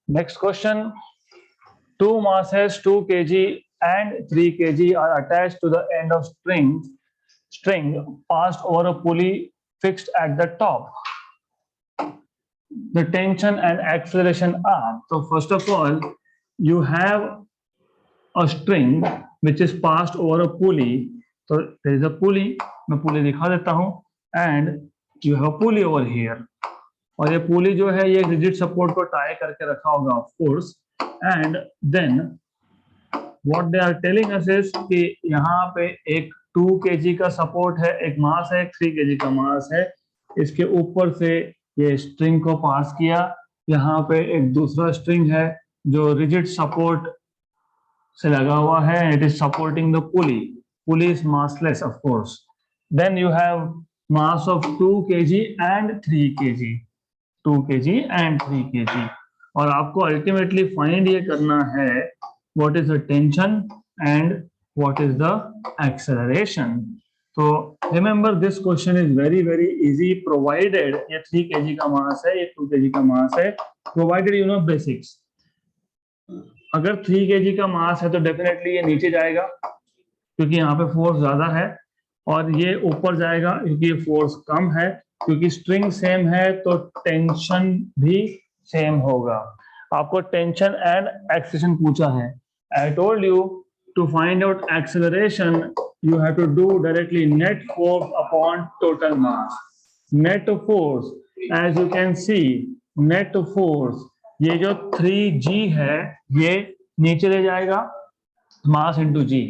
Next question. Two masses 2 kg and 3 kg are attached to the end of string passed over a pulley fixed at the top. The tension and acceleration are. So first of all, you have a string which is passed over a pulley. So there is a pulley. मैं pulley दिखा देता हूँ. And you have a pulley over here. और ये पुली जो है ये rigid support को टाई करके रखा होगा of course. And then what they are telling us is कि यहाँ पे एक 2 kg का सपोर्ट है, एक मास है, 3 kg का मास है. इसके ऊपर से ये स्ट्रिंग को पास किया. यहाँ पे एक दूसरा स्ट्रिंग है जो रिजिड सपोर्ट से लगा हुआ है. It is supporting the pulley. Pulley is massless of course. Then you have mass of 2 kg and 3 kg. 2 kg and 3 kg. और आपको अल्टीमेटली फाइंड ये करना है what is the tension and what is the acceleration. तो remember this question is very very easy provided ये 3 kg का मास है, ये 2 kg का मास है, प्रोवाइडेड यू नो बेसिक्स. अगर 3 kg का मास है तो डेफिनेटली ये नीचे जाएगा क्योंकि यहाँ पे फोर्स ज्यादा है, और ये ऊपर जाएगा क्योंकि ये फोर्स कम है. क्योंकि स्ट्रिंग सेम है तो टेंशन भी सेम होगा. आपको टेंशन एंड एक्सेलरेशन पूछा है. I told you to find out acceleration you have to do directly net force upon total mass. Net force as you can see, net force ये जो 3g है ये नीचे ले जाएगा मास इंटू जी,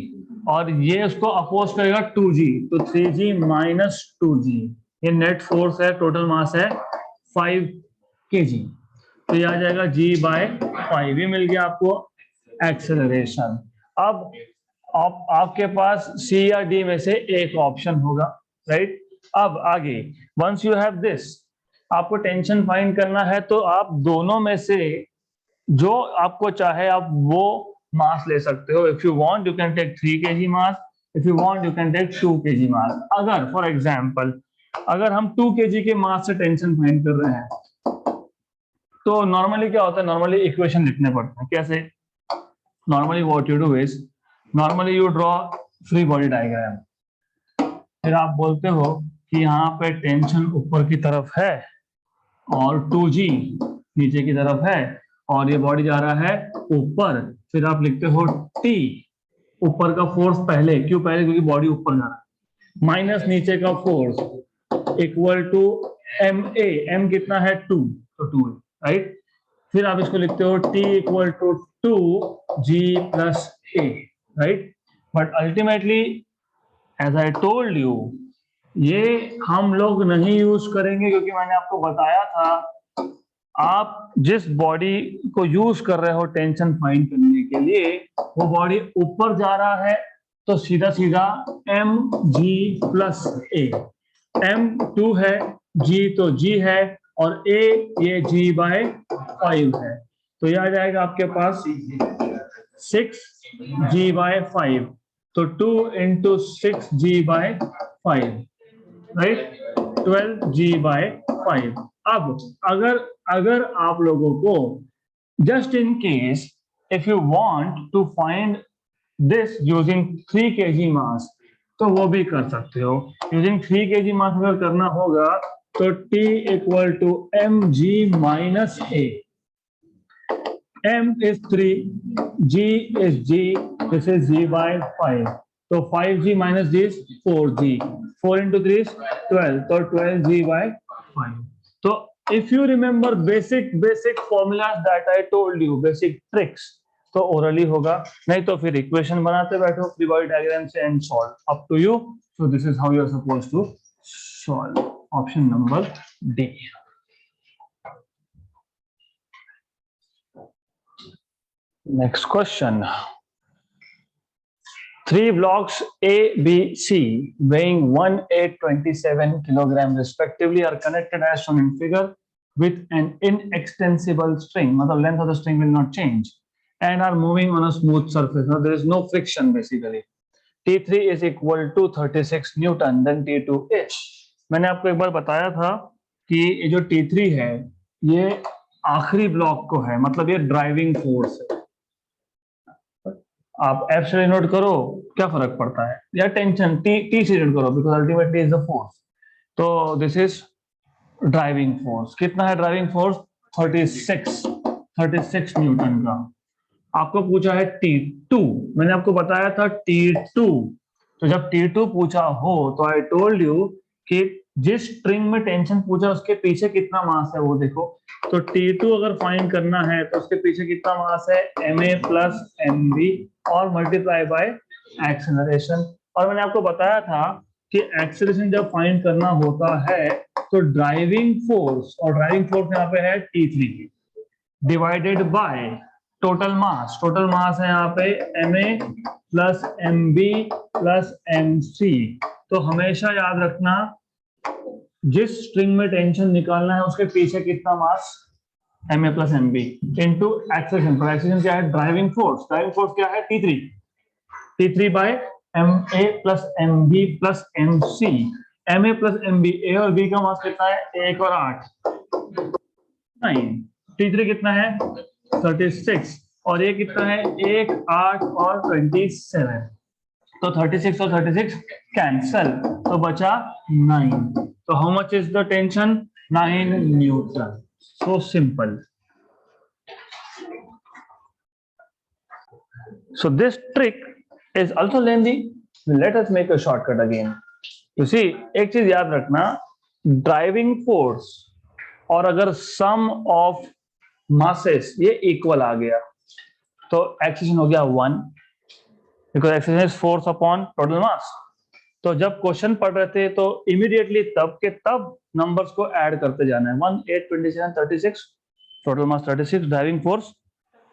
और ये उसको अपोज करेगा 2g, तो 3g माइनस 2g. ये नेट फोर्स है, टोटल मास है 5 kg. तो ये आ जाएगा g बाय 5. ये मिल गया आपको एक्सेलरेशन. अब आपके पास C या D में से एक ऑप्शन होगा, राइट. अब आगे वंस यू हैव दिस, आपको टेंशन फाइंड करना है तो आप दोनों में से जो आपको चाहे आप वो मास ले सकते हो. If you want you can take 3 kg mass, if you want you can take 2 kg mass. अगर फॉर एग्जांपल अगर हम 2 kg के मास से टेंशन फाइंड कर रहे हैं तो नॉर्मली क्या होता है, नॉर्मली इक्वेशन लिखने पड़ते हैं. कैसे? Normally what you do is normally you draw free body diagram. फिर आप बोलते हो कि यहाँ पे टेंशन ऊपर की तरफ है और 2g नीचे की तरफ है और ये बॉडी जा रहा है ऊपर. फिर आप लिखते हो T, ऊपर का फोर्स पहले. क्यों पहले? क्योंकि बॉडी ऊपर जा रहा है, माइनस नीचे का force equal to ma. m कितना है? 2, तो 2 राइट. फिर आप इसको लिखते हो T equal to 2g plus a, right. But ultimately as I told you ये हम लोग नहीं यूज करेंगे क्योंकि मैंने आपको बताया था आप जिस बॉडी को यूज कर रहे हो टेंशन फाइंड करने के लिए वो बॉडी ऊपर जा रहा है तो सीधा सीधा mg प्लस a. m 2 है, g तो g है और a ये g बाय 5 है. तो ये आ जाएगा आपके पास 6g बाय 5. तो 2 into 6g bye 5, right, 12g bye 5. अब अगर आप लोगों को just in case if you want to find this using 3 kg mass तो वो भी कर सकते हो. यूजिंग 3 kg मास अगर करना होगा तो T equal to mg minus a. m is 3, g is g, this is g by 5. तो 5g minus g is 4g. 4 into 3 is 12, तो 12g by 5. तो if you remember basic formulas that I told you, basic tricks, तो orally होगा, नहीं तो फिर equation बनाते बैठो फ्री बॉडी डायग्राम से and solve. Up to you. So this is how you are supposed to solve. Option number D. Next question. 3 blocks A, B, C weighing 1, 8, 27 kilogram respectively are connected as shown in figure with an inextensible string. मतलब length of the string will not change and are moving on a smooth surface. Now there is no friction basically. T3 is equal to 36 Newton. Then T2 is. मैंने आपको एक बार बताया था कि ये जो T3 है ये आखिरी ब्लॉक को है, मतलब ये ड्राइविंग फोर्स है। आप एफ से डिनोट करो, क्या फर्क पड़ता है, या टेंशन टी से डिनोट करो, because ultimately is the force. तो दिस इज ड्राइविंग फोर्स। कितना है ड्राइविंग फोर्स? 36 न्यूटन का। आपको पूछा है T2, मैंने आपको बताया था T2। तो जब T2 पूछा हो तो आई टोल्ड यू कि जिस स्ट्रिंग में टेंशन पूछा उसके पीछे कितना मास है वो देखो। तो T2 अगर फाइंड करना है तो उसके पीछे कितना मास है? ma प्लस mv और मल्टीप्लाई बाय एक्सेलरेशन। और मैंने आपको बताया था कि एक्सेलरेशन जब फाइंड करना होता है तो ड्राइविंग फोर्स, और ड्राइविंग फोर्स यहाँ पे है T3 divided by total mass. Total mass है यहाँ पे ma plus mb plus mc। तो हमेशा याद रखना जिस स्ट्रिंग में टेंशन निकालना है उसके पीछे कितना mass? ma plus mb into acceleration. पर एक्सेलरेशन क्या है? Driving force. ड्राइविंग फोर्स क्या है? T3 by ma plus mb plus mc। ma plus mb, a और b का मास कितना है? 1 और 8 9। T3 कितना है? 36। और ये कितना है? 1 8 और 27। तो 36 और 36 कैंसल, तो बचा 9। तो how much is the tension? 9 Newton. So simple. So this trick is also lengthy. Let us make a shortcut again. You see, एक चीज याद रखना, ड्राइविंग फोर्स और अगर सम ऑफ मासेस ये इक्वल आ गया तो एक्सेलरेशन हो गया 1, because acceleration is force upon total mass. तो जब क्वेश्चन पढ़ रहे थे तो इमीडिएटली तब के तब नंबर्स को ऐड करते जाना है। 1 8 27 36, टोटल मास 36, ड्राइविंग फोर्स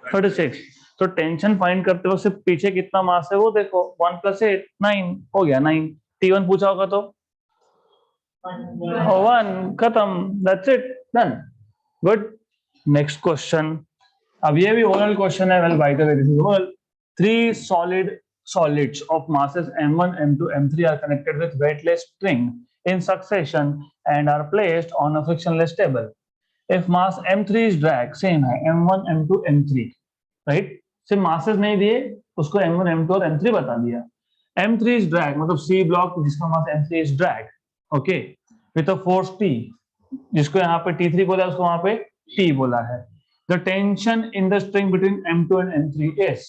36। तो टेंशन फाइंड करते वक्त सिर्फ पीछे कितना मास है वो देखो, 1 + 8 9 हो गया 9। T1 पूछा होगा तो 1, खत्म, that's it, done. Good. Next question. अब ये भी ओरल क्वेश्चन है। Well by the way this is oral. 3 solids of masses m1 m2 m3 are connected with weightless string in succession and are placed on a frictionless table. If mass m3 is drag, same है m1 m2 m3, right? सिर्फ masses नहीं दिए, उसको m1 m2 और m3 बता दिया। m3 is drag मतलब C block जिसका मास m3 is drag, okay, with a force T, जिसको यहाँ पे T3 बोला उसको वहां पे T बोला है। The tension in the string between m2 and m3 is,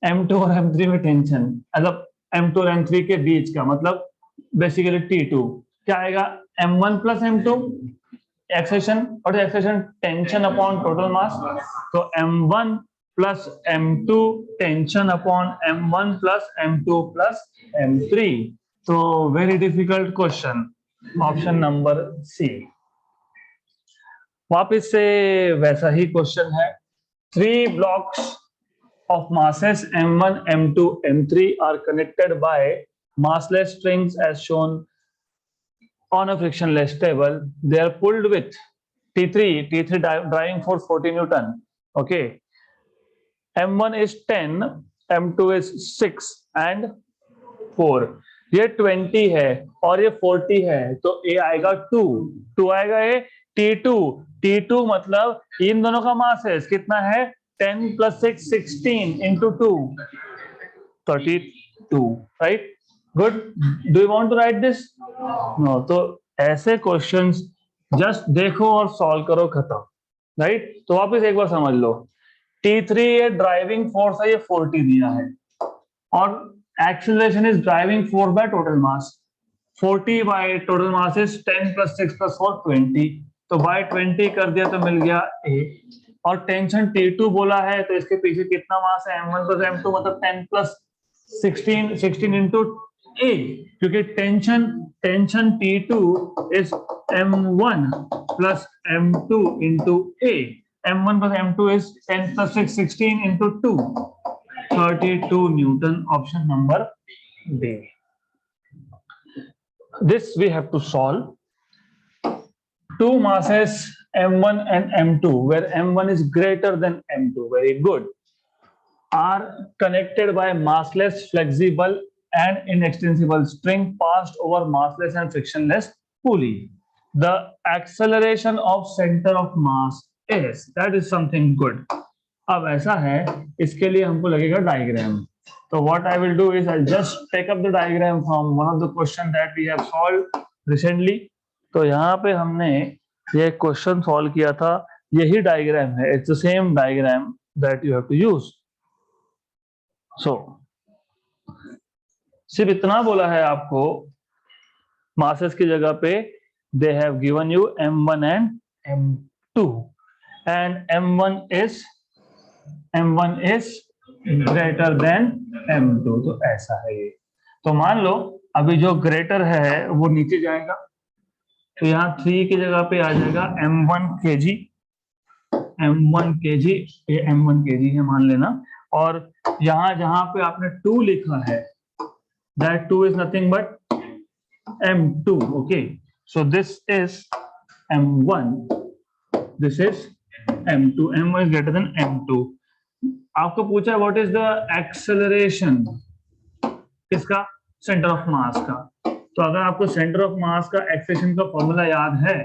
m2 और m3 में टेंशन मतलब m2 और m3 के बीच का, मतलब बेसिकली T2 क्या आएगा? m1 प्लस m2 एक्सेशन, और acceleration tension upon total mass. तो m1 plus m2 tension upon m1 plus m2 plus m3। तो very difficult question, option number C. वापिस से वैसा ही क्वेश्चन है। 3 blocks of masses m1 m2 m3 are connected by massless strings as shown on a frictionless table. They are pulled with T3 driving force 40 Newton. Okay, m1 is 10, m2 is 6 and 4। ये 20 है और ये 40 है, तो ए आएगा 2 आएगा ये T2 मतलब इन दोनों का मास है कितना है? 10 + 6 16 × 2 32, right? Good. Do you want to write this? No. तो ऐसे क्वेश्चंस जस्ट देखो और सॉल्व करो, खत्म, राइट? तो वापस एक बार समझ लो, T3 ये ड्राइविंग फोर्स है, ये 40 दिया है, और acceleration is driving force by total mass. 40 by total mass is 10 + 6 + 4 20, तो बाय 20 कर दिया तो मिल गया A। और टेंशन T2 बोला है तो इसके पीछे कितना मास है? m1 + m2 मतलब 10 + 16 × A, क्योंकि tension T2 is m1 + m2 × A। m1 + m2 is 10 + 6 16 × 2 32 Newton, option number D. This we have to solve. 2 masses m1 and m2 where m1 is greater than m2, very good, are connected by massless flexible and inextensible string passed over massless and frictionless pulley. The acceleration of center of mass is, that is something good. अब ऐसा है, इसके लिए हमको लगेगा diagram. तो what I will do is I'll just take up the diagram from one of the question that we have solved recently. तो यहाँ पे हमने ये क्वेश्चन सॉल्व किया था, यही डायग्राम है. It's the same diagram that you have to use. So सिर्फ इतना बोला है आपको, मासेस की जगह पे they have given you M1 and M2 and M1 is greater than M2. तो ऐसा है ये. तो मान लो अभी जो ग्रेटर है वो नीचे जाएगा, तो यहाँ 3 की जगह पे आ जाएगा M1 kg. ये M1 kg है मान लेना. और यहाँ जहां पे आपने 2 लिखा है, that 2 is nothing but M2. okay, so this is M1, this is M2. M1 is greater than M2. आपको पूछा है व्हाट इज द एक्सेलरेशन, किसका? सेंटर ऑफ मास का. तो अगर आपको सेंटर ऑफ मास का एक्सेलरेशन का फॉर्मूला याद है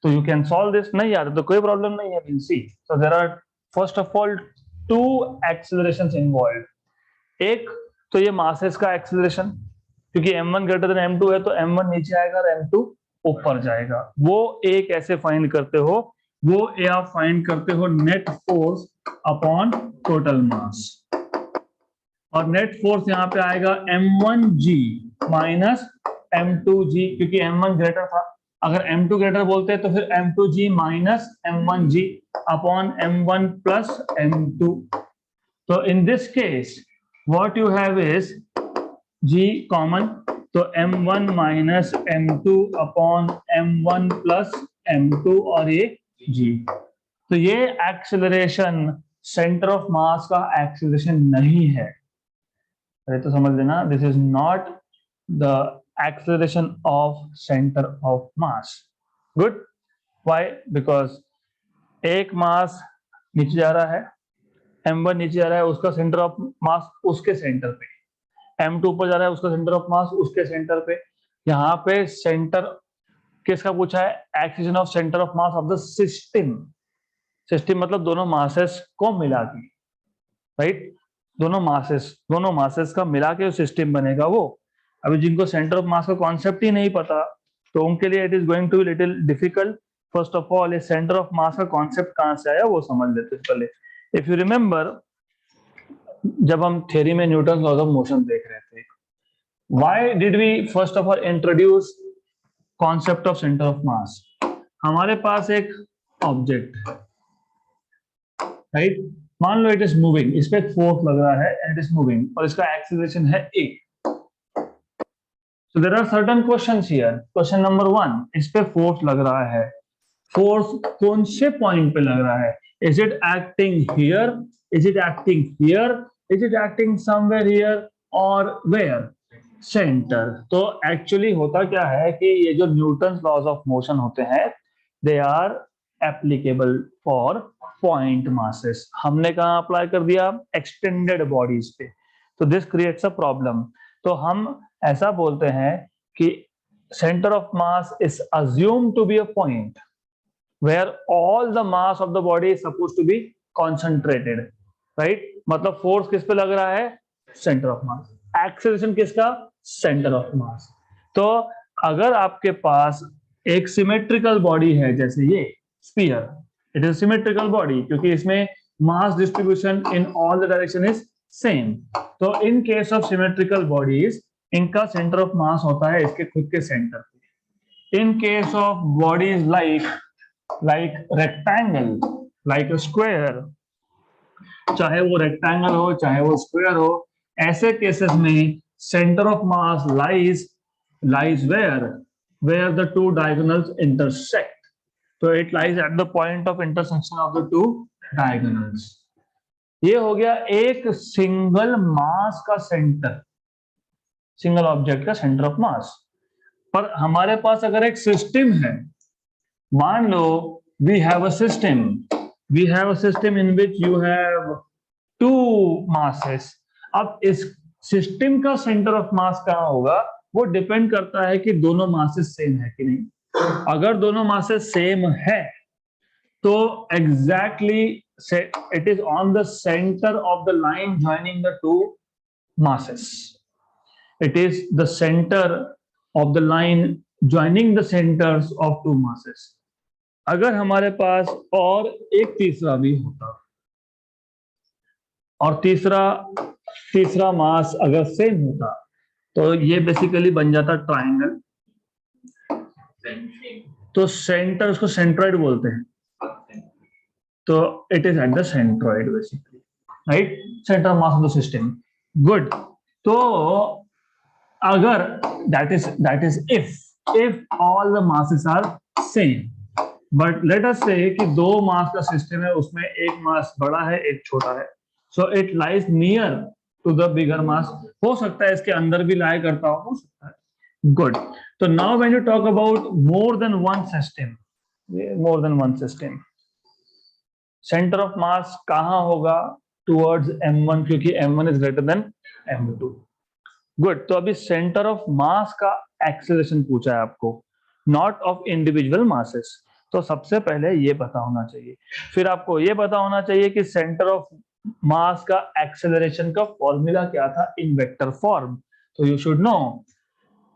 तो यू कैन सॉल्व दिस. नहीं याद है तो कोई प्रॉब्लम नहीं है. Will see. So there are first of all 2 accelerations involved. एक तो ये मासेस का एक्सेलरेशन, क्योंकि M1 ग्रेटर देन M2 है तो M1 नीचे आएगा और M2 ऊपर जाएगा. वो एक ऐसे फाइंड करते हो, वो ये आप फाइंड करते हो नेट फोर्स अपॉन टोटल मास. और नेट फोर्स यहाँ पे आएगा M1G माइनस M2G, क्योंकि M1 ग्रेटर था. अगर M2 ग्रेटर बोलते हैं तो फिर M2G minus M1G upon M1 plus M2. तो in this case what you have is G common, तो M1 minus M2 upon M1 plus M2 और ये G. तो ये एक्सेलरेशन सेंटर ऑफ मास का एक्सेलरेशन नहीं है. अरे तो समझ लेना, this is not the acceleration of centre of mass. Good. Why? Because एक मास नीचे जा रहा है, M1 नीचे जा रहा है, उसका सेंटर ऑफ मास उसके सेंटर पे. M2 ऊपर जा रहा है, उसका सेंटर ऑफ मास उसके सेंटर पे. यहाँ पे सेंटर किसका पूछा है? Acceleration of centre of mass of the system. System मतलब दोनों मासेस को मिला के, राइट? दोनों मासेस का मिला के सिस्टम बनेगा वो. अभी जिनको सेंटर ऑफ मास का कॉन्सेप्ट ही नहीं पता तो उनके लिए it is going to be little difficult. First of all centre of mass का कॉन्सेप्ट कहां से आया वो समझ लेते हैं पहले. इफ यू रिमेंबर, जब हम थ्योरी में न्यूटन लॉज ऑफ मोशन देख रहे थे, why did we first of all introduce concept of centre of mass? हमारे पास एक ऑब्जेक्ट है, राइट? मान लो इट इज मूविंग, इस पे एक फोर्स लग रहा है एंड इट इज मूविंग और इसका एक्सेलरेशन है a. So there are certain questions here. Question number 1, इस पे फोर्स लग रहा है. फोर्स कौन से पॉइंट पे लग रहा है? Is it acting here? Is it acting here? Is it acting somewhere here or where? Center. तो एक्चुअली होता क्या है कि ये जो न्यूटन लॉज ऑफ मोशन होते हैं, they are applicable for point masses. हमने कहाँ अप्लाई कर दिया? एक्सटेंडेड बॉडीज पे. तो दिस क्रिएट्स अ प्रॉब्लम. तो हम ऐसा बोलते हैं कि centre of mass is assumed to be a point where all the mass of the body is supposed to be concentrated, right? मतलब फोर्स किस पे लग रहा है? Centre of mass. एक्सेलरेशन किसका? Centre of mass. तो अगर आपके पास एक सिमेट्रिकल बॉडी है, जैसे ये sphere, it is symmetrical body क्योंकि इसमें mass distribution in all the direction is same. तो in case of symmetrical bodies, इनका सेंटर ऑफ मास होता है इसके खुद के सेंटर पे. In case of bodies like rectangle, like a square, चाहे वो रेक्टेंगल हो चाहे वो स्क्वायर हो, ऐसे केसेस में centre of mass lies where the two diagonals intersect. So it lies at the point of intersection of the two diagonals. ये हो गया एक सिंगल मास का सेंटर, सिंगल ऑब्जेक्ट का सेंटर ऑफ मास. पर हमारे पास अगर एक सिस्टम है, मान लो we have a system in which you have two masses. अब इस सिस्टम का सेंटर ऑफ मास कहाँ होगा? वो डिपेंड करता है कि दोनों मासेस सेम है कि नहीं. अगर दोनों मासेस सेम है तो exactly it is on the center of the line joining the two masses. It is the center of the line joining the centers of two masses. अगर हमारे पास और एक तीसरा भी होता और तीसरा मास अगर सेम होता तो ये बेसिकली बन जाता ट्राइंगल। तो सेंटर, उसको सेंट्रॉइड बोलते हैं। तो it is at the centroid basically, right, centre mass of the system. Good. तो अगर that is if all the masses are same, but let us say कि दो मास का सिस्टम है, उसमें एक मास बड़ा है एक छोटा है, so it lies near to the bigger mass. हो सकता है इसके अंदर भी लाई करता हो सकता है। गुड। तो now when you talk about more than one system, centre of मास कहां होगा? टुवर्ड्स m1, क्योंकि m1 is greater than m2। Good. तो अभी सेंटर ऑफ मास का एक्सेलरेशन पूछा है आपको, नॉट ऑफ इंडिविजुअल मासेस। तो सबसे पहले ये पता होना चाहिए, फिर आपको ये पता होना चाहिए कि सेंटर ऑफ मास का एक्सेलरेशन का फॉर्मूला क्या था इन वेक्टर फॉर्म। तो you should know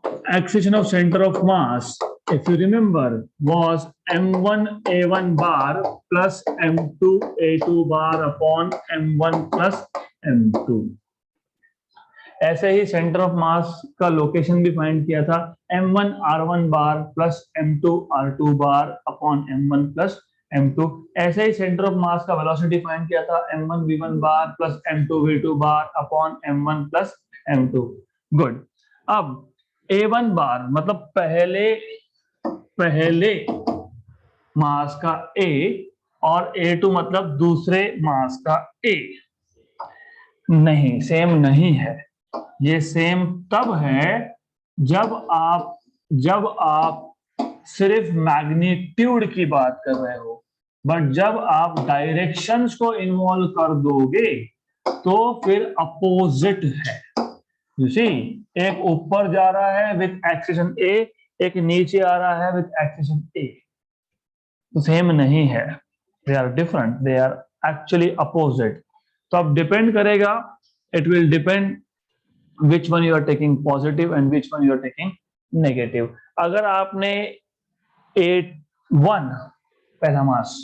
acceleration of center of mass, if you remember, was m1 a1 bar plus m2 a2 bar upon m1 plus m2। ऐसे ही सेंटर ऑफ मास का location भी find किया था, m1 r1 bar plus m2 r2 bar upon m1 plus m2। ऐसे ही centre of mass का velocity find किया था, m1 v1 bar plus m2 v2 bar upon m1 plus m2। Good. अब a1 बार मतलब पहले मास का a और a2 मतलब दूसरे मास का a। नहीं, सेम नहीं है। ये सेम तब है जब आप सिर्फ मैग्नीट्यूड की बात कर रहे हो, बट जब आप डायरेक्शंस को इन्वॉल्व कर दोगे तो फिर अपोजिट है। यू सी, एक ऊपर जा रहा है विथ एक्सेलरेशन a, एक नीचे आ रहा है विथ एक्सेलरेशन a। तो सेम नहीं है, they are different, they are actually opposite. तो अब डिपेंड करेगा, it will depend which one you are taking positive and which one you are taking negative। अगर आपने A1 पहला मास,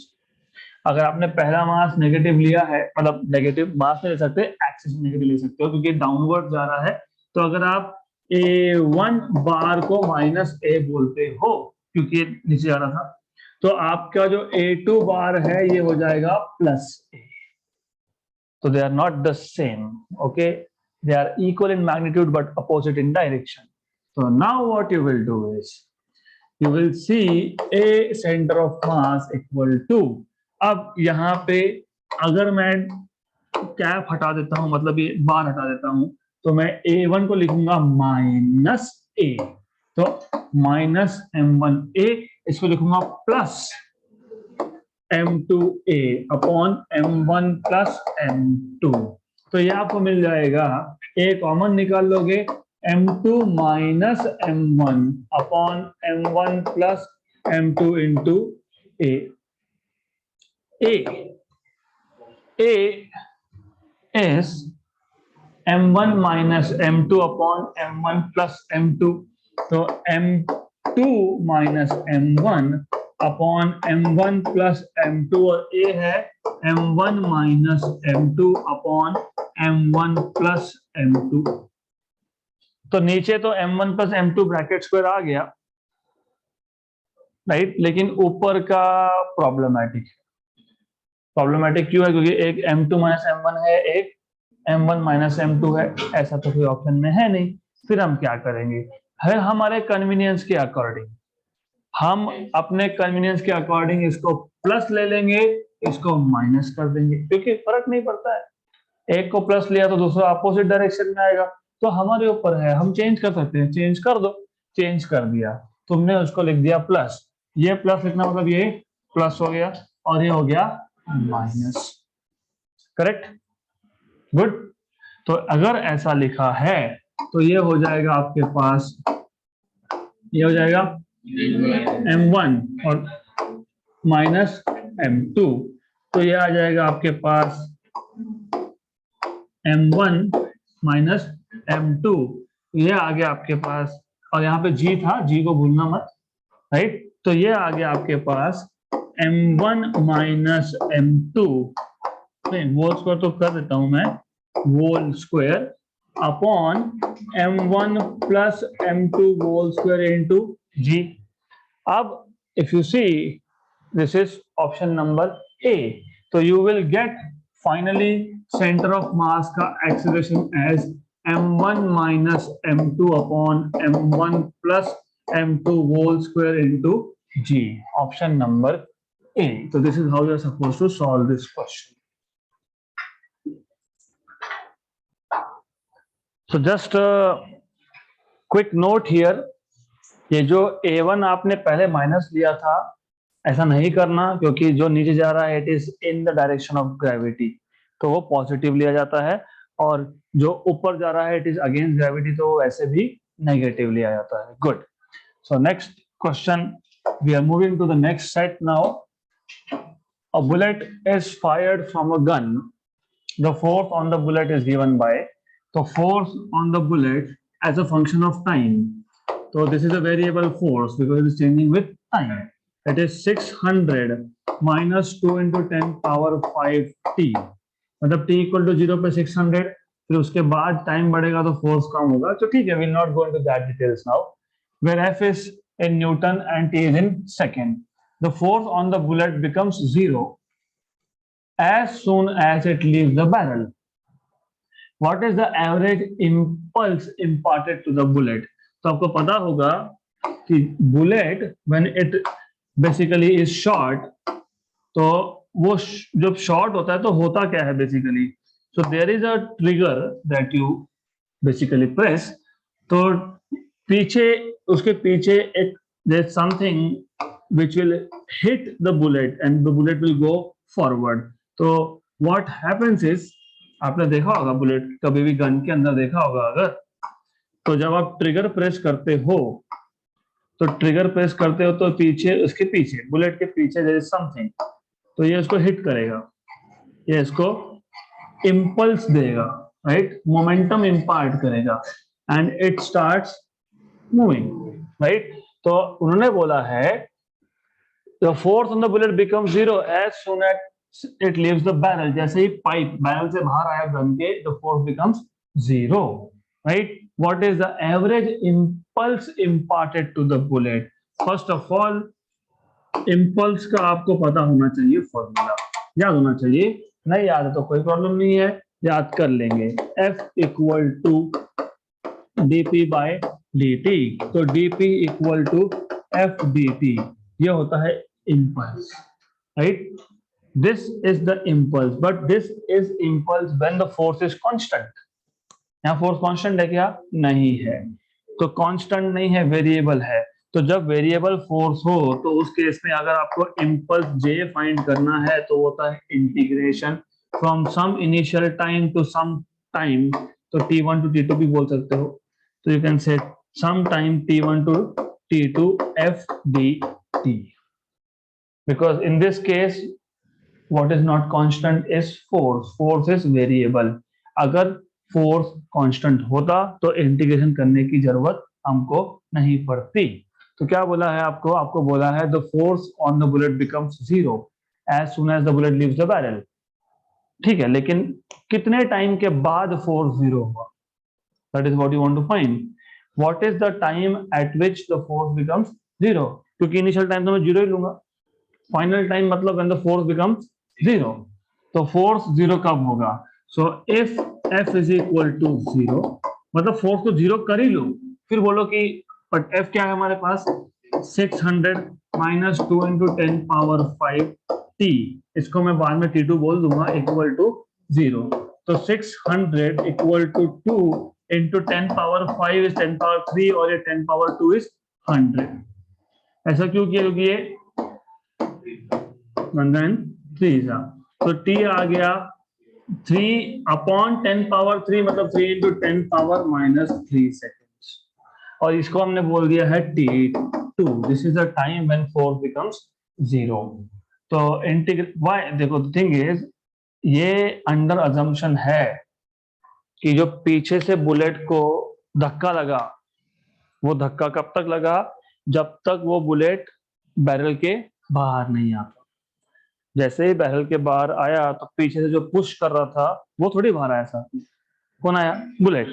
अगर आपने पहला मास नेगेटिव लिया है, मतलब नेगेटिव मास नहीं ले सकते, एक्सिस नेगेटिव ले सकते हो क्योंकि डाउनवर्ड जा रहा है। तो अगर आप A1 बार को माइनस a बोलते हो क्योंकि नीचे जा रहा था, तो आपका जो A2 बार है ये हो जाएगा प्लस a। तो they are not the same, okay. They are equal in magnitude but opposite in direction. So now what you will do is you will see a center of mass equal to, अब यहाँ पे अगर मैं cap हटा देता हूं, मतलब ये बार हटा देता हूं, तो मैं a1 को लिखूंगा माइनस a, तो माइनस m1a, इसको लिखूंगा plus m2a upon m1 plus m2। तो ये आपको मिल जाएगा, a कॉमन निकाल लोगे, m2 minus m1 upon m1 plus m2 into a। a is m1 minus m2 upon m1 plus m2। तो m2 minus m1 upon m1 plus m2 और a है m1 minus m2 upon m1 plus m2। तो नीचे तो m1 plus m2 bracket square आ गया, right, लेकिन ऊपर का प्रॉब्लमैटिक क्यों है? क्योंकि एक m2 माइनस m1 है, एक m1 माइनस m2 है, ऐसा तो कोई ऑप्शन में है नहीं। फिर हम क्या करेंगे? है हमारे कन्वीनियंस के अकॉर्डिंग, हम अपने कन्वीनियंस के अकॉर्डिंग इसको प्लस ले लेंगे, इसको माइनस कर देंगे, क्योंकि फर्क नहीं पड़ता है, एक को प्लस लिया तो दूसरा अपोजिट डायरेक्शन में आएगा। तो हमारे ऊपर है, हम चेंज कर सकते हैं, चेंज कर दो, चेंज कर दिया, तुमने उसको लिख दिया प्लस, ये प्लस लिखना मतलब ये प्लस हो गया और ये हो गया माइनस, करेक्ट। गुड। तो अगर ऐसा लिखा है तो ये हो जाएगा आपके पास, ये हो जाएगा m1 और माइनस m2, तो ये आ जाएगा आपके पास m1 माइनस m2, ये आ गया आपके पास, और यहाँ पे g था, g को भूलना मत, राइट। तो ये आ गया आपके पास m1 minus m2, whole square तो कर देता हूं मैं, whole square upon m1 plus m2 whole square into g। अब if you see this is option number A, तो you will get finally centre of mass का acceleration as m1 minus m2 upon m1 plus m2 whole square into g, option number A. तो this is how you are supposed to solve this question. So just a quick note here, ये जो A1 आपने पहले minus लिया था, ऐसा नहीं करना, क्योंकि जो नीचे जा रहा है it is in the direction of gravity, तो वो पॉजिटिव लिया जाता है, और जो ऊपर जा रहा है इट इज अगेंस्ट ग्रेविटी, तो वैसे भी नेगेटिव लिया जाता है। Good. So next question, we are moving to the next set now. A bullet is fired from a gun, the force on the bullet is given by, तो force on the bullet as a function of time, so this is a variable force because it is changing with time, it is 600 minus 2 into 10 power 5 t, मतलब t equal to 0 पे 600, फिर उसके बाद time बढ़ेगा तो force कम होगा, तो ठीक है, we'll not go into that details now, where f is in newton and t is in second, the force on the bullet becomes 0 as soon as it leaves the barrel. What is the average impulse imparted to the bullet? तो आपको पता होगा कि bullet when it basically is shot, तो वो जब short होता है तो होता क्या है basically? So there is a trigger that you basically press. तो पीछे, उसके पीछे एक there's something which will hit the bullet and the bullet will go forward. तो what happens is, आपने देखा होगा बुलेट, कभी भी गन के अंदर देखा होगा अगर, तो जब आप ट्रिगर प्रेस करते हो, तो ट्रिगर प्रेस करते हो तो पीछे, उसके पीछे, बुलेट के पीछे देयर इज समथिंग, तो ये इसको हिट करेगा, ये इसको इंपल्स देगा, राइट, मोमेंटम इंपार्ट करेगा and it starts moving, right. तो उन्होंने बोला है the force on the bullet become 0 as soon as it leaves the barrel, जैसे ही पाइप बैरल से बाहर आया गन के, the force becomes 0, right? What is the average impulse imparted to the bullet? First of all, impulse का आपको पता होना चाहिए, फॉर्मूला याद होना चाहिए, नहीं याद है तो कोई प्रॉब्लम नहीं है, याद कर लेंगे, F equal to dp by dt, तो dp equal to F dt, ये होता है impulse, right? This is the impulse, but this is impulse when the force is constant. यहाँ force constant है क्या? नहीं है, तो constant नहीं है, variable है। तो जब variable force हो तो उस केस में अगर आपको impulse J find करना है तो होता है integration from some initial time to some time, तो T1 to T2 भी बोल सकते हो, तो you can say some time T1 to T2 F dt, because in this case what is not constant is force, force is variable, अगर force constant होता तो integration करने की जरूरत हमको नहीं पड़ती। तो क्या बोला है आपको, आपको बोला है the force on the bullet becomes 0 as soon as the bullet leaves the barrel, ठीक है, लेकिन कितने टाइम के बाद force 0 हुआ, that is what you want to find, what is the time at which the force becomes 0, क्योंकि initial time तो मैं 0 ही लूंगा, फाइनल टाइम मतलब when the force becomes 0, तो फोर्स 0 कब होगा, so if F is equal to 0, मतलब force को 0 कर ही लो, फिर बोलो कि बट F क्या है हमारे पास, 600 माइनस 2 इंटू 10 पावर 5 t, इसको मैं बाद में T2 बोल दूंगा, इक्वल टू 0, तो 600 equal to 2 into 10 power 5 is 10 power 3 और ये 10 पावर 2 इज 100, ऐसा क्यों किया, क्योंकि ये 103 था, तो t आ गया 3 अपॉन 10 पावर 3, मतलब 3 इंटू 10 पावर माइनस 3 सेकेंड्स, और इसको हमने बोल दिया है t2, this is the time when force becomes 0। तो इंटीग्रेट वाई, देखो थिंग इज, ये अंडर अजम्पशन है कि जो पीछे से बुलेट को धक्का लगा, वो धक्का कब तक लगा, जब तक वो बुलेट बैरल के बाहर नहीं आता। जैसे ही बैरल के बाहर आया तो पीछे से जो पुश कर रहा था वो थोड़ी बाहर आया, साथ में कौन आया, बुलेट,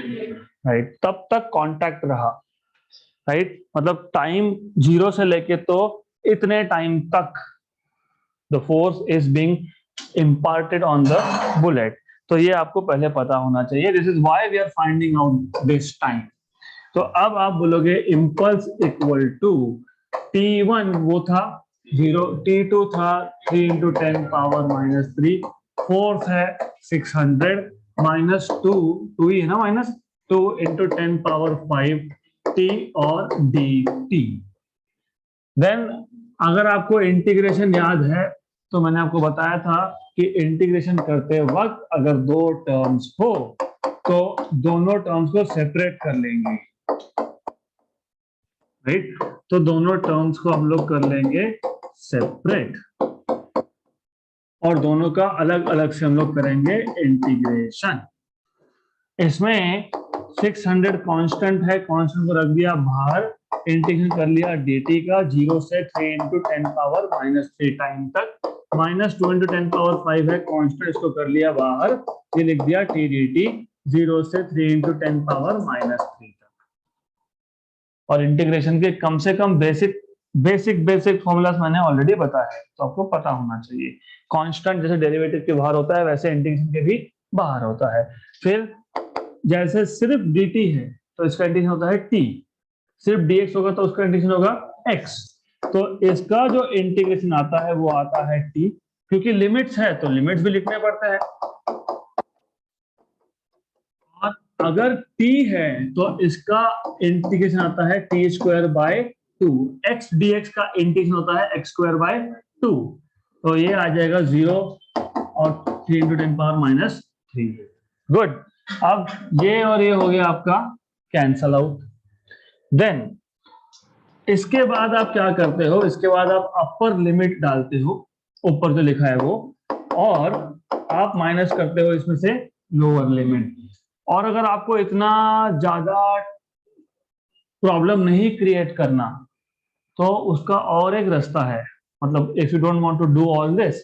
राइट। तब तक कांटेक्ट रहा, राइट। मतलब टाइम 0 से लेके तो इतने टाइम तक the force is being imparted on the bullet. तो ये आपको पहले पता होना चाहिए। This is why we are finding out this time. तो अब आप बोलोगे इम्पल्स इक्वल टू T1 वो था 0, T2 था 3 इंटू 10 पावर -3, फोर्स है 600 -2, 2 ही है ना, -2 इंटू 10 पावर 5 T और dt। देन अगर आपको इंटीग्रेशन याद है तो मैंने आपको बताया था कि इंटीग्रेशन करते वक्त अगर दो टर्म्स हो तो दोनों टर्म्स को सेपरेट कर लेंगे, राइट। तो दोनों टर्म्स को हम लोग कर लेंगे सेपरेट और दोनों का अलग अलग से हम लोग करेंगे इंटीग्रेशन। इसमें 600 कांस्टेंट है, कांस्टेंट को रख दिया बाहर, इंटीग्रेशन कर लिया dt का 0 से 3 इंटू 10 पावर -3 टाइम तक, -2 इंटू 10 पावर 5 है कांस्टेंट, इसको कर लिया बाहर, ये लिख दिया t dt 0 से 3 इंटू 10 पावर -3 तक। और इंटीग्रेशन के कम से कम बेसिक फॉर्मूलास मैंने ऑलरेडी बताया है, तो आपको पता होना चाहिए। कांस्टेंट जैसे डेरिवेटिव के बाहर होता है वैसे इंटीग्रेशन के भी बाहर होता है। फिर जैसे सिर्फ dt है तो इसका इंटीग्रेशन होता है t, सिर्फ dx होगा तो उसका इंटीग्रेशन होगा x। तो इसका जो इंटीग्रेशन आता है वो आता है t, क्योंकि लिमिट्स है तो लिमिट्स भी लिखने पड़ते हैं। और अगर t है तो इसका इंटीग्रेशन आता है t²/2, x dx का इंटीग्रेशन होता है x²/2। तो ये आ जाएगा 0 और 3 इंटू 10 पावर -3। गुड। अब ये और ये हो गया आपका कैंसल आउट। देन इसके बाद आप क्या करते हो, इसके बाद आप अपर लिमिट डालते हो, ऊपर जो लिखा है वो, और आप माइनस करते हो इसमें से लोअर लिमिट। और अगर आपको इतना ज्यादा प्रॉब्लम नहीं क्रिएट करना तो उसका और एक रास्ता है, मतलब if you don't want to do all this,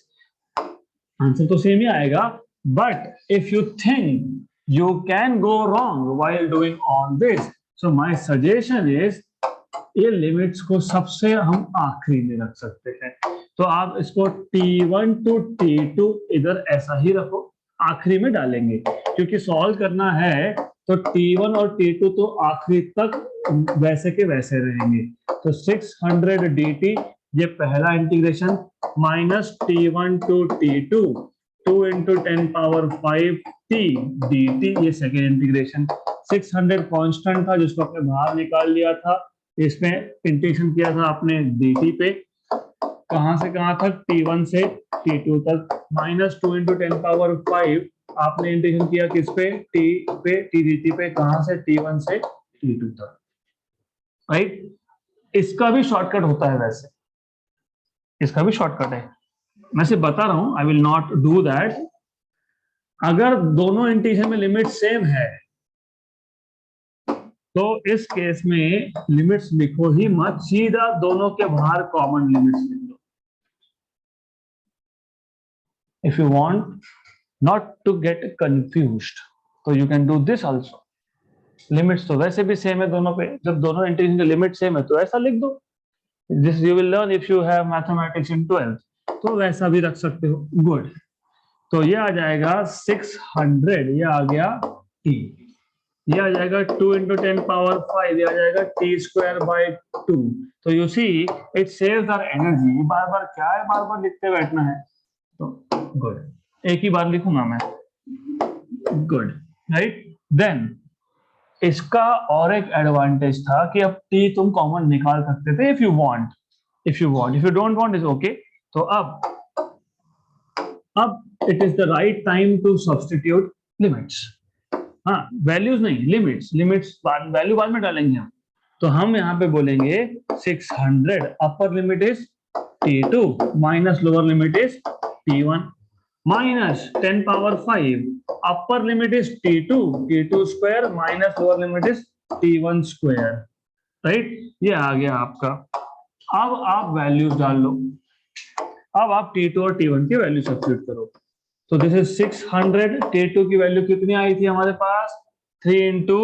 answer तो सेम ही आएगा, but if you think you can go wrong while doing all this, so my suggestion is ये लिमिट्स को सबसे हम आखिरी में रख सकते हैं। तो आप इसको T1 to T2 इधर ऐसा ही रखो, आखिरी में डालेंगे क्योंकि सॉल्व करना है। तो T1 और T2 तो आखिरी तक वैसे के वैसे रहेंगे। तो 600 dt ये पहला integration, -T1 to T2 2 into 10 power 5 t dt ये सेकेंड इंटीग्रेशन। 600 कांस्टेंट था जिसको आपने बाहर निकाल लिया था, इसमें इंटीग्रेशन किया था आपने dt पे, कहां से कहां तक, t1 से t2 तक, -2 इंटू 10 पावर 5 आपने इंटीग्रेशन किया किस पे, t पे, t dt पे, कहां से, t1 से t2 तक, राइट। इसका भी शॉर्टकट होता है, वैसे इसका भी शॉर्टकट है, मैं सिर्फ बता रहा हूं, I will not do that. अगर दोनों इंटीग्रेशन में लिमिट सेम है तो इस केस में लिमिट्स लिखो ही मत, सीधा दोनों के बाहर कॉमन लिमिट्स लिख लो। If you want not to get confused तो you can do this also. Limits तो वैसे भी सेम है दोनों पे, जब दोनों इंटीग्रेशन के लिमिट सेम है तो ऐसा लिख दो। This you will learn if you have mathematics in 12th, तो वैसा भी रख सकते हो। गुड। तो ये आ जाएगा 600, ये आ गया t, ये आ जाएगा 2 इंटू 10 पावर 5, ये आ जाएगा t²/2। तो you see it saves our energy. बार बार क्या है, बार बार लिखते बैठना है, तो गुड, एक ही बार लिखूंगा मैं, गुड, राइट। देन इसका और एक एडवांटेज था कि अब t तुम कॉमन निकाल सकते थे, if you don't want is okay. तो अब it is the right time to substitute limits. हाँ, वैल्यूज नहीं, लिमिट्स वैल्यू बाद में डालेंगे हम। तो हम यहाँ पे बोलेंगे 600, upper limit is t2 minus lower limit is t1 minus 10 power 5 upper limit is t2 square minus lower limit is t1 square, right. ये आ गया आपका। अब आप वैल्यूज डाल लो। अब आप t2 और t1 की वैल्यू सब्स्टिट्यूट करो। तो दिस इज 600। t2 की वैल्यू कितनी आई थी हमारे पास? 3 into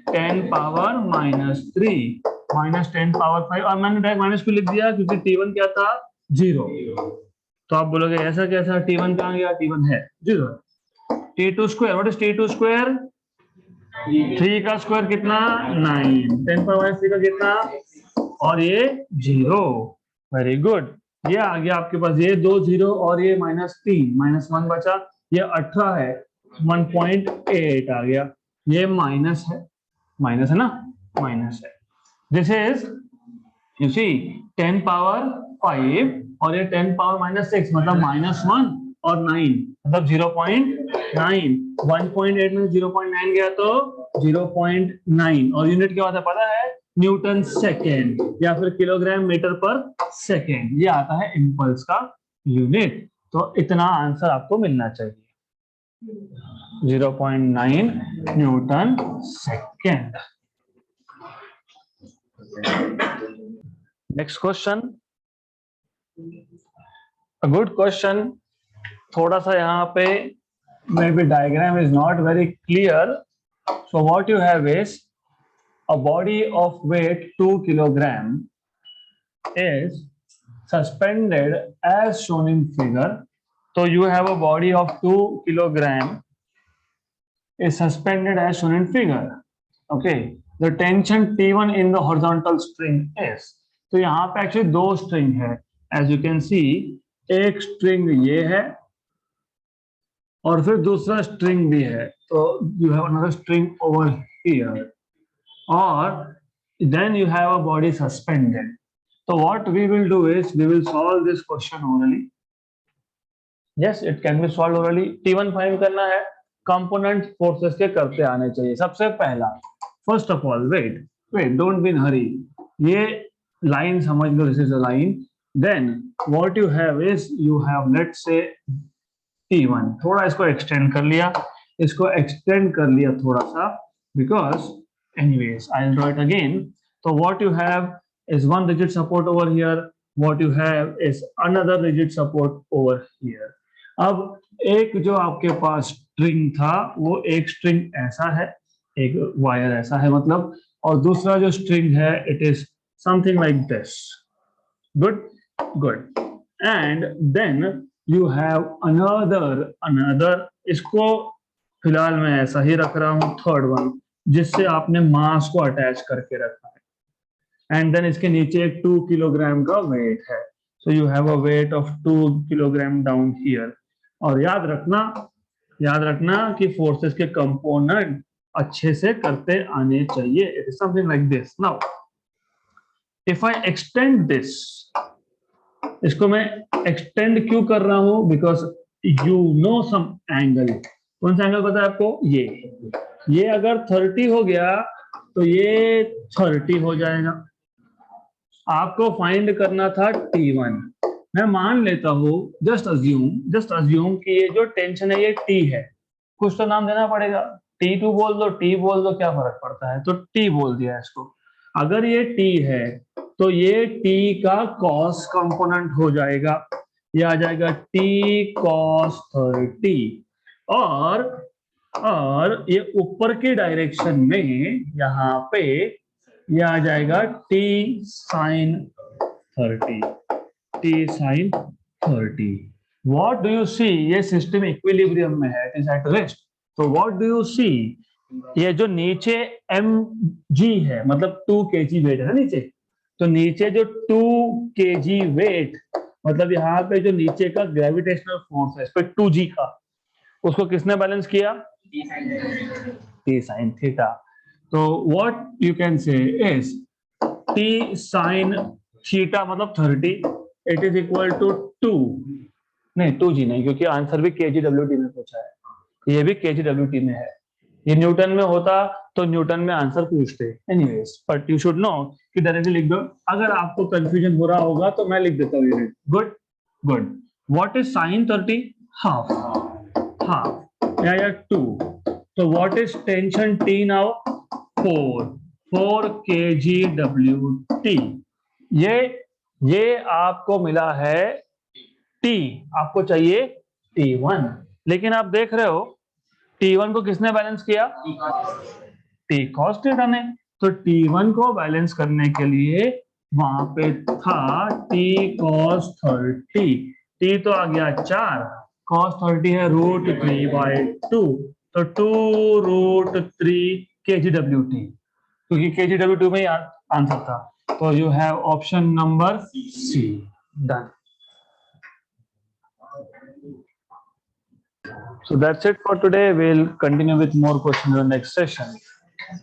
10 power minus 3 minus 10 power 5, और मैंने डायरेक्ट माइनस क्यों लिख दिया? क्योंकि t1 क्या था? 0। तो आप बोलोगे ऐसा कैसा? t1 कहाँ गया? t1 है 0। t2 square, what is t2 square? 3 का स्क्वायर कितना? 9। 10 पावर 3 का कितना? और ये 0। Very good. ये आ गया आपके पास, ये 2 0 और ये -3 -1 बचा, ये 18 है, 1.8 आ गया। ये माइनस है ना, माइनस है। This is you see 10 power 5 और ये 10 पावर -6 मतलब -1 और 9 मतलब 0.9। 1.8 में 0.9 गया तो 0.9, और यूनिट क्या होता है पता है? न्यूटन सेकेंड या फिर किलोग्राम मीटर पर सेकेंड, ये आता है इंपल्स का यूनिट। तो इतना आंसर आपको मिलना चाहिए, 0.9 Newton second. Next question, a good question. थोड़ा सा यहाँ पे may be diagram is not very clear, so what you have is a body of weight 2 kilogram is suspended as shown in figure. So you have a body of 2 kilogram is suspended as shown in figure. Okay, the tension T1 in the horizontal string is, तो यहाँ पे actually 2 string है, as you can see। एक string ये है और फिर दूसरा स्ट्रिंग भी है, तो you have another string over here, or then you have a body suspended. So what we will do is we will solve this question orally. Yes, it can be solved orally. T1 find करना है, component forces के करते आने चाहिए। सबसे पहला, first of all wait don't be in hurry, ये line समझ लो, this is a line. Then what you have is you have let's say T1, थोड़ा इसको एक्सटेंड कर लिया, थोड़ा सा, because anyways I'll draw it again. So what you have is one rigid support over here, what you have is another rigid support over here. अब एक जो आपके पास स्ट्रिंग था वो एक स्ट्रिंग ऐसा है, एक वायर ऐसा है मतलब, और दूसरा जो स्ट्रिंग है it is something like this. Good. And then you have another, इसको फिलहाल मैं ऐसा ही रख रहा हूं, थर्ड वन, जिससे आपने मास को अटैच करके रखा है। एंड देन इसके नीचे एक 2 किलोग्राम का वेट है, so you have a weight of 2 kilogram down here. और याद रखना कि फोर्सेस के कंपोनेंट अच्छे से करते आने चाहिए। It is something like this. Now if I extend this, इसको मैं एक्सटेंड क्यों कर रहा हूं? Because you know some angle. कौन सा एंगल पता है आपको? ये अगर 30 हो गया तो ये 30 हो जाएगा। आपको फाइंड करना था T1। मैं मान लेता हूं, जस्ट अज्यूम कि ये जो टेंशन है ये T है, कुछ तो नाम देना पड़ेगा। T2 बोल दो, T बोल दो, क्या फर्क पड़ता है? तो T बोल दिया इसको। अगर ये T है तो ये T का कॉस कंपोनेंट हो जाएगा, ये आ जाएगा T cos 30, और ये ऊपर की डायरेक्शन में यहाँ पे ये आ जाएगा T sin 30। What do you see? ये सिस्टम इक्विलिब्रियम में है, it is at rest. तो what do you see? ये जो नीचे mg है मतलब 2 kg वेट है नीचे, तो नीचे जो 2 kg वेट मतलब यहाँ पे जो नीचे का ग्रेविटेशनल फोर्स है इस पे 2g का, उसको किसने बैलेंस किया? T sin theta. तो what you can say is T sin theta मतलब 30, it is equal to 2, नहीं 2g नहीं, क्योंकि आंसर भी kgWt में पूछा है, ये भी kgWt में है। ये न्यूटन में होता तो न्यूटन में आंसर पूछते, anyways, but you should know कि डायरेक्टली लिख दो। अगर आपको कंफ्यूजन हो रहा होगा तो मैं लिख देता हूँ unit. Good good. What is sine 30? Half, half या 2। तो what is tension T now? 4 kgWT। ये आपको मिला है टी, आपको चाहिए T1, लेकिन आप देख रहे हो T1 को किसने बैलेंस किया? टी कॉस थीटा ने। तो T1 को बैलेंस करने के लिए वहां पे था T cos 30। T तो आ गया 4, cos 30 है √3/2, तो 2√3 kgWT, क्योंकि kgWT में ही आंसर था। तो you have option number C. Done. So that's it for today. We'll continue with more questions in the next session.